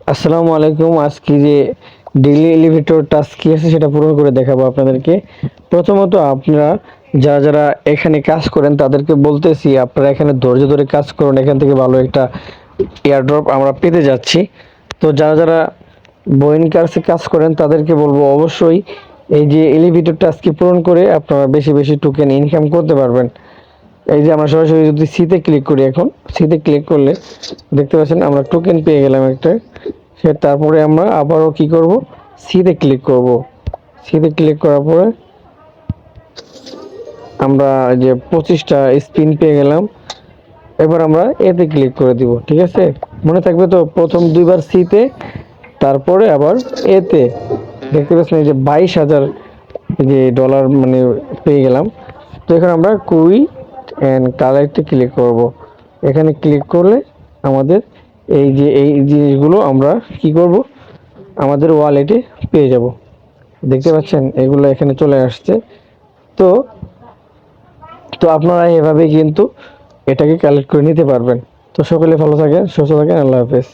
আসসালামু আলাইকুম। আজকে যে ডেইলি এলিভেটর টাস্ক কি আছে সেটা পূরণ করে দেখাবো আপনাদেরকে। প্রথমত আপনারা যারা যারা এখানে কাজ করেন তাদেরকে বলতেছি আপনারা এখানে ধৈর্য ধরে কাজ করুন, এখান থেকে ভালো একটা এয়ারড্রপ আমরা পেতে যাচ্ছি। তো যারা যারা বোয়িং কার্সে কাজ করেন তাদেরকে বলবো অবশ্যই এই যে এলিভেটর টাস্কটি পূরণ করে আপনারা বেশি বেশি টোকেন ইনকাম করতে পারবেন। এই যে আমরা সরাসরি যদি সিতে ক্লিক করি, এখন সিতে ক্লিক করলে দেখতে পাচ্ছেন আমরা টোকেন পেয়ে গেলাম একটা। তারপরে আমরা আবারও কি করব, সিতে ক্লিক করব। সিতে ক্লিক করার পরে আমরা যে 25টা স্পিন পেয়ে গেলাম। এবার আমরা এতে ক্লিক করে দিব, ঠিক আছে? মনে থাকবে তো, প্রথম দুইবার সিতে, তারপরে আবার এতে। দেখতে পাচ্ছেন এই যে 22,000 যে ডলার মানে পেয়ে গেলাম। তো এখানে আমরা কুইট অ্যান্ড কালেক্টে ক্লিক করব। এখানে ক্লিক করলে আমাদের এই যে এই জিনিসগুলো আমরা কি করব, আমাদের ওয়ালেটে পেয়ে যাব। দেখতে পাচ্ছেন এগুলো এখানে চলে আসছে। তো তো আপনারা এভাবে কিন্তু এটাকে কালেক্ট করে নিতে পারবেন। তো সকলে ভালো থাকেন, সুস্থ থাকেন। আল্লাহ হাফেজ।